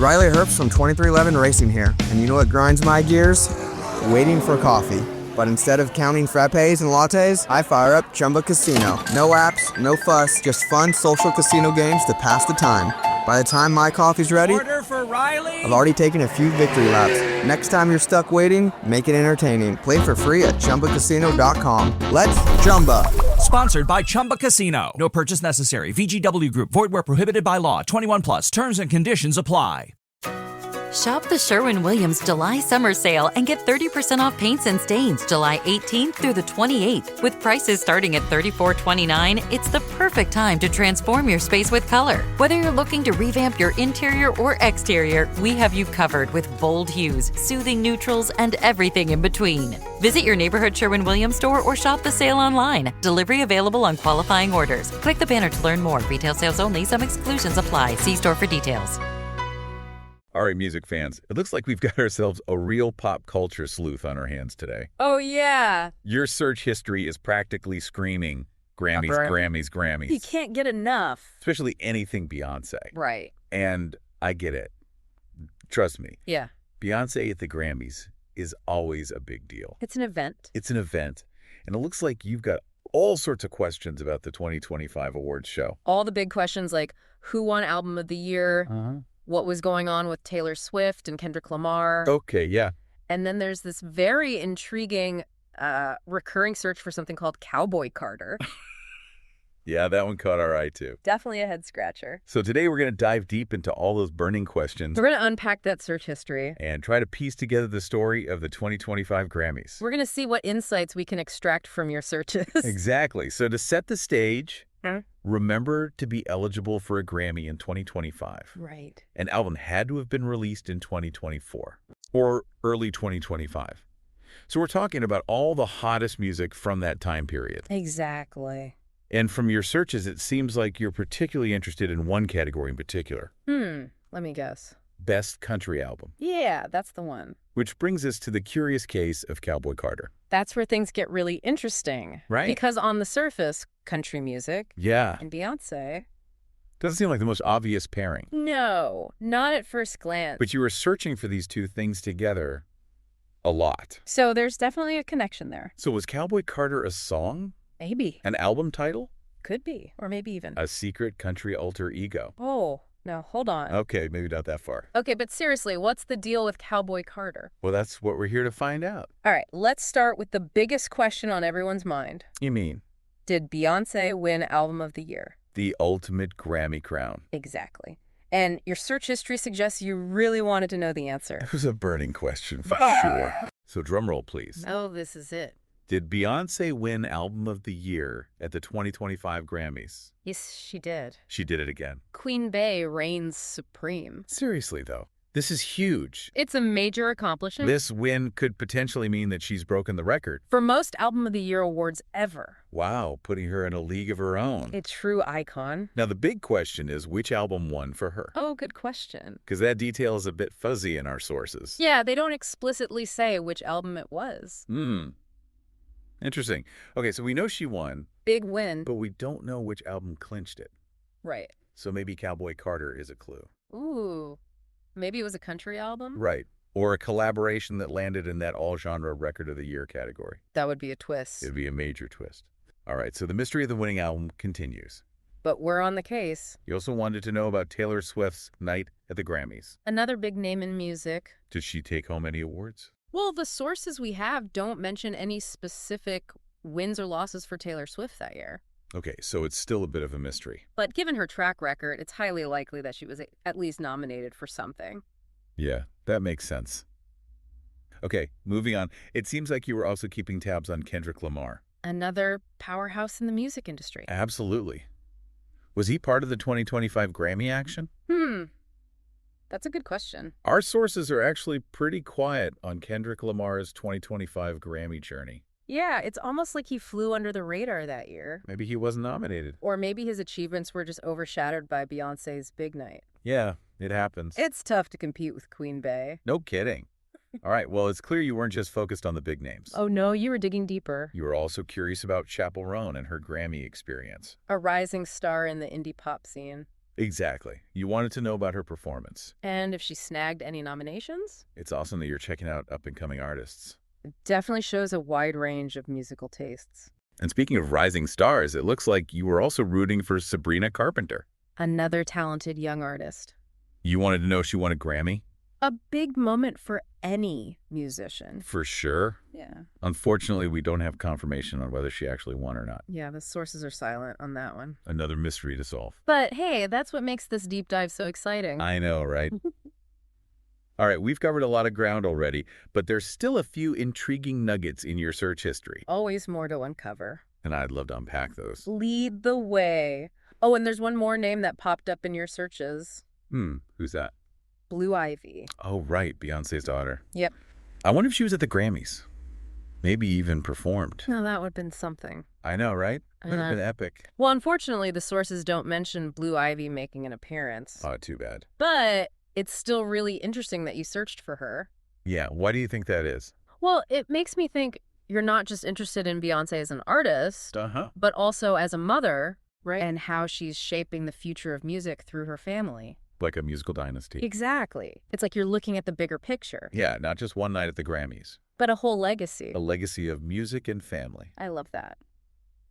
Riley Herbst from 2311 Racing here, and you know what grinds my gears? Waiting for coffee. But instead of counting frappes and lattes, I fire up Chumba Casino. No apps, no fuss, just fun social casino games to pass the time. By the time my coffee's ready, Order for Riley. I've already taken a few victory laps. Next time you're stuck waiting, make it entertaining. Play for free at ChumbaCasino.com. Let's Chumba. Sponsored by Chumba Casino. No purchase necessary. VGW Group. Void where prohibited by law. 21 plus. Terms and conditions apply. Shop the Sherwin-Williams July summer sale and get 30% off paints and stains July 18th through the 28th. With prices starting at $34.29, it's the perfect time to transform your space with color. Whether you're looking to revamp your interior or exterior, we have you covered with bold hues, soothing neutrals, and everything in between. Visit your neighborhood Sherwin-Williams store or shop the sale online. Delivery available on qualifying orders. Click the banner to learn more. Retail sales only. Some exclusions apply. See store for details. All right, music fans, it looks like we've got ourselves a real pop culture sleuth on our hands today. Oh, yeah. Your search history is practically screaming Grammys, Grammys, Grammys. You can't get enough. Especially anything Beyoncé. Right. And I get it. Trust me. Yeah. Beyoncé at the Grammys is always a big deal. It's an event. It's an event. And it looks like you've got all sorts of questions about the 2025 awards show. All the big questions like who won Album of the Year? What was going on with Taylor Swift and Kendrick Lamar? Okay, yeah. And then there's this very intriguing recurring search for something called Cowboy Carter. Yeah, that one caught our eye too. Definitely a head scratcher. So today we're going to dive deep into all those burning questions. We're going to unpack that search history. And try to piece together the story of the 2025 Grammys. We're going to see what insights we can extract from your searches. Exactly. So to set the stage, remember to be eligible for a Grammy in 2025. Right. An album had to have been released in 2024 or early 2025. So we're talking about all the hottest music from that time period. Exactly. And from your searches, it seems like you're particularly interested in one category in particular. Let me guess. Best Country Album. Yeah, that's the one. Which brings us to the curious case of Cowboy Carter. That's where things get really interesting. Right. Because on the surface, country music and Beyoncé. Doesn't seem like the most obvious pairing. No, not at first glance. But you were searching for these two things together a lot. So there's definitely a connection there. So was Cowboy Carter a song? Maybe. An album title? Could be. Or maybe even a secret country alter ego. Oh, no, hold on. Okay, maybe not that far. Okay, but seriously, what's the deal with Cowboy Carter? Well, that's what we're here to find out. All right, let's start with the biggest question on everyone's mind. You mean? Did Beyoncé win Album of the Year? The ultimate Grammy crown. Exactly. And your search history suggests you really wanted to know the answer. It was a burning question for sure. So drum roll, please. Oh, this is it. Did Beyoncé win Album of the Year at the 2025 Grammys? Yes, she did. She did it again. Queen Bey reigns supreme. Seriously, though, this is huge. It's a major accomplishment. This win could potentially mean that she's broken the record for most Album of the Year awards ever. Wow, putting her in a league of her own. A true icon. Now, the big question is which album won for her? Oh, good question. Because that detail is a bit fuzzy in our sources. Yeah, they don't explicitly say which album it was. Interesting. Okay, so we know she won. Big win. But we don't know which album clinched it. Right. So maybe Cowboy Carter is a clue. Ooh. Maybe it was a country album? Right. Or a collaboration that landed in that all-genre Record of the Year category. That would be a twist. It'd be a major twist. All right, so the mystery of the winning album continues. But we're on the case. You also wanted to know about Taylor Swift's night at the Grammys. Another big name in music. Did she take home any awards? Well, the sources we have don't mention any specific wins or losses for Taylor Swift that year. Okay, so it's still a bit of a mystery. But given her track record, it's highly likely that she was at least nominated for something. Yeah, that makes sense. Okay, moving on. It seems like you were also keeping tabs on Kendrick Lamar. Another powerhouse in the music industry. Absolutely. Was he part of the 2025 Grammy action? That's a good question. Our sources are actually pretty quiet on Kendrick Lamar's 2025 Grammy journey. Yeah, it's almost like he flew under the radar that year. Maybe he wasn't nominated. Or maybe his achievements were just overshadowed by Beyoncé's big night. Yeah, it happens. It's tough to compete with Queen Bey. No kidding. All right, well, it's clear you weren't just focused on the big names. Oh, no, you were digging deeper. You were also curious about Chappell Roan and her Grammy experience. A rising star in the indie pop scene. Exactly. You wanted to know about her performance. And if she snagged any nominations? It's awesome that you're checking out up-and-coming artists. It definitely shows a wide range of musical tastes. And speaking of rising stars, it looks like you were also rooting for Sabrina Carpenter. Another talented young artist. You wanted to know if she won a Grammy? A big moment for any musician. For sure. Yeah. Unfortunately, we don't have confirmation on whether she actually won or not. Yeah, the sources are silent on that one. Another mystery to solve. But hey, that's what makes this deep dive so exciting. I know, right? All right, we've covered a lot of ground already, but there's still a few intriguing nuggets in your search history. Always more to uncover. And I'd love to unpack those. Lead the way. Oh, and there's one more name that popped up in your searches. Who's that? Blue Ivy. Oh, right, Beyoncé's daughter. Yep. I wonder if she was at the Grammys. Maybe even performed. No, that would have been something. I know, right? Would have been epic. Well, unfortunately, the sources don't mention Blue Ivy making an appearance. Oh, too bad. But it's still really interesting that you searched for her. Yeah, why do you think that is? Well, it makes me think you're not just interested in Beyoncé as an artist, but also as a mother, right? And how she's shaping the future of music through her family. Like a musical dynasty. Exactly. It's like you're looking at the bigger picture. Yeah, not just one night at the Grammys. But a whole legacy. A legacy of music and family. I love that.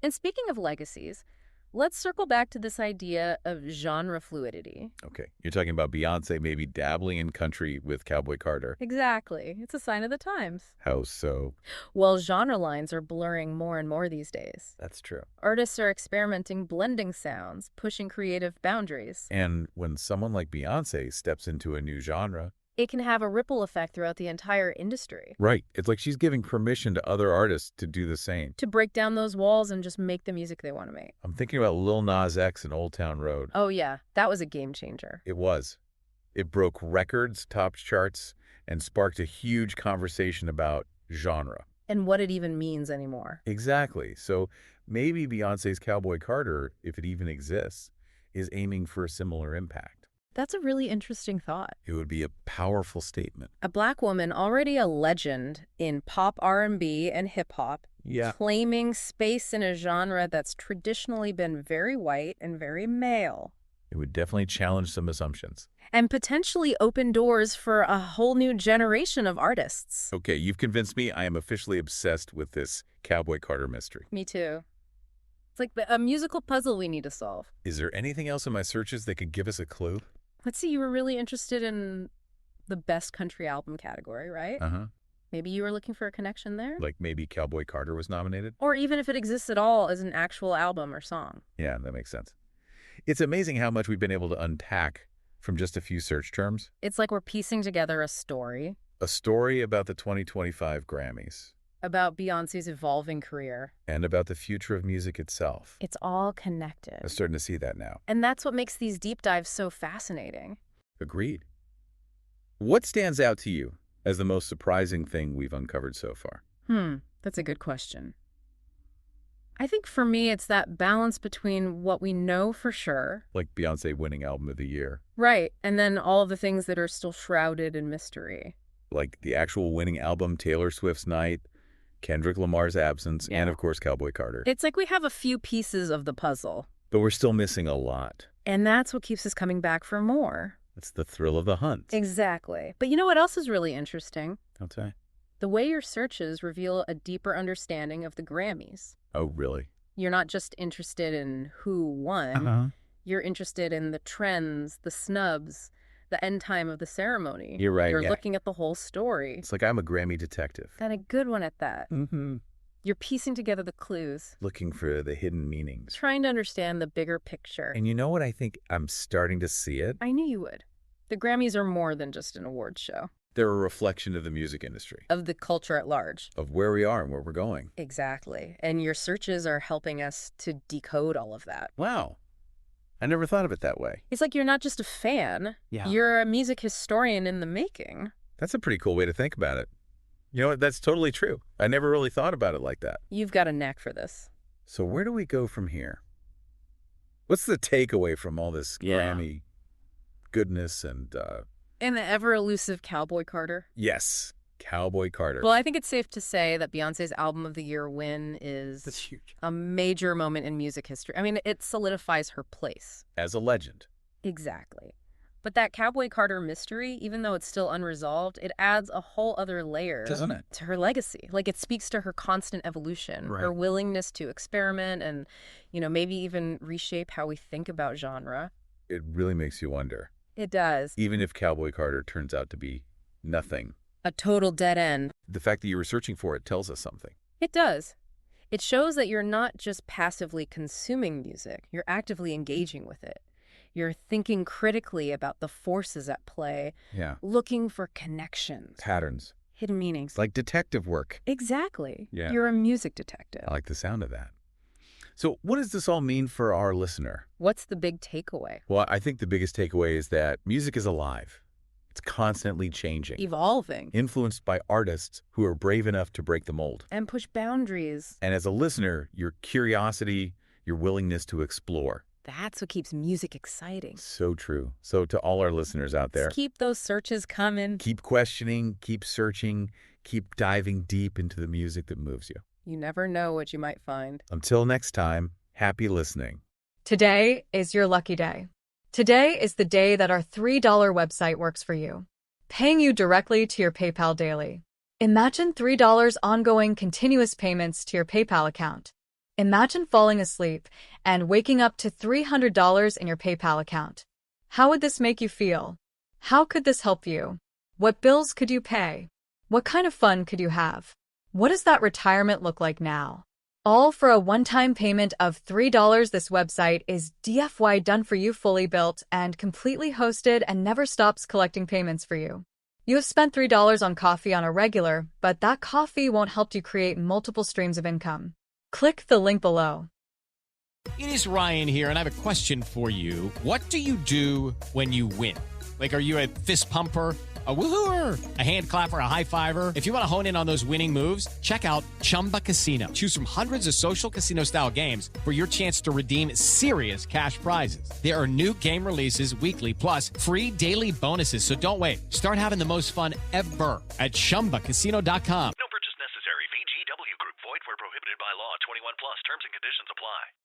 And speaking of legacies, let's circle back to this idea of genre fluidity. Okay, you're talking about Beyoncé maybe dabbling in country with Cowboy Carter. Exactly. It's a sign of the times. How so? Well, genre lines are blurring more and more these days. That's true. Artists are experimenting, blending sounds, pushing creative boundaries. And when someone like Beyoncé steps into a new genre, it can have a ripple effect throughout the entire industry. Right. It's like she's giving permission to other artists to do the same. To break down those walls and just make the music they want to make. I'm thinking about Lil Nas X and Old Town Road. Oh, yeah. That was a game changer. It was. It broke records, topped charts, and sparked a huge conversation about genre. And what it even means anymore. Exactly. So maybe Beyoncé's Cowboy Carter, if it even exists, is aiming for a similar impact. That's a really interesting thought. It would be a powerful statement. A Black woman, already a legend in pop R&B and hip-hop, claiming space in a genre that's traditionally been very white and very male. It would definitely challenge some assumptions. And potentially open doors for a whole new generation of artists. Okay, you've convinced me. I am officially obsessed with this Cowboy Carter mystery. Me too. It's like a musical puzzle we need to solve. Is there anything else in my searches that could give us a clue? Let's see, you were really interested in the best country album category, right? Maybe you were looking for a connection there? Like maybe Cowboy Carter was nominated? Or even if it exists at all as an actual album or song. Yeah, that makes sense. It's amazing how much we've been able to unpack from just a few search terms. It's like we're piecing together a story. A story about the 2025 Grammys. About Beyoncé's evolving career. And about the future of music itself. It's all connected. I'm starting to see that now. And that's what makes these deep dives so fascinating. Agreed. What stands out to you as the most surprising thing we've uncovered so far? That's a good question. I think for me, it's that balance between what we know for sure. Like Beyoncé winning Album of the Year. Right. And then all of the things that are still shrouded in mystery. Like the actual winning album, Taylor Swift's Night, Kendrick Lamar's absence, and of course, Cowboy Carter. It's like we have a few pieces of the puzzle. But we're still missing a lot. And that's what keeps us coming back for more. It's the thrill of the hunt. Exactly. But you know what else is really interesting? I'll tell you. The way your searches reveal a deeper understanding of the Grammys. Oh, really? You're not just interested in who won. You're interested in the trends, the snubs, the end time of the ceremony. You're right. You're looking at the whole story. It's like I'm a Grammy detective. And a good one at that. You're piecing together the clues. Looking for the hidden meanings. Trying to understand the bigger picture. And you know what? I think I'm starting to see it. I knew you would. The Grammys are more than just an awards show. They're a reflection of the music industry. Of the culture at large. Of where we are and where we're going. Exactly. And your searches are helping us to decode all of that. Wow. I never thought of it that way. It's like you're not just a fan. You're a music historian in the making. That's a pretty cool way to think about it. You know what? That's totally true. I never really thought about it like that. You've got a knack for this. So where do we go from here? What's the takeaway from all this Grammy goodness and... And the ever-elusive Cowboy Carter? Yes. Cowboy Carter. Well, I think it's safe to say that Beyoncé's Album of the Year win is That's huge. a major moment in music history. I mean, it solidifies her place. As a legend. Exactly. But that Cowboy Carter mystery, even though it's still unresolved, it adds a whole other layer, doesn't it, to her legacy. Like, it speaks to her constant evolution, right, her willingness to experiment and, maybe even reshape how we think about genre. It really makes you wonder. It does. Even if Cowboy Carter turns out to be nothing. A total dead end. The fact that you were searching for it tells us something. It does. It shows that you're not just passively consuming music, you're actively engaging with it. You're thinking critically about the forces at play, looking for connections, patterns, hidden meanings. like detective work. Exactly. Yeah. You're a music detective. I like the sound of that. So what does this all mean for our listener? What's the big takeaway? Well, I think the biggest takeaway is that music is alive. It's constantly changing. Evolving. Influenced by artists who are brave enough to break the mold. And push boundaries. And as a listener, your curiosity, your willingness to explore. That's what keeps music exciting. So true. So to all our listeners out there, let's keep those searches coming. Keep questioning, keep searching, keep diving deep into the music that moves you. You never know what you might find. Until next time, happy listening. Today is your lucky day. Today is the day that our $3 website works for you, paying you directly to your PayPal daily. Imagine $3 ongoing continuous payments to your PayPal account. Imagine falling asleep and waking up to $300 in your PayPal account. How would this make you feel? How could this help you? What bills could you pay? What kind of fun could you have? What does that retirement look like now? All for a one-time payment of $3. This website is DFY done for you, fully built and completely hosted, and never stops collecting payments for you. You have spent $3 on coffee on a regular, but that coffee won't help you create multiple streams of income. Click the link below. It is Ryan here, and I have a question for you. What do you do when you win? Like, are you a fist pumper, a woohooer, a hand clapper, a high fiver? If you want to hone in on those winning moves, check out Chumba Casino. Choose from hundreds of social casino-style games for your chance to redeem serious cash prizes. There are new game releases weekly, plus free daily bonuses. So don't wait. Start having the most fun ever at ChumbaCasino.com.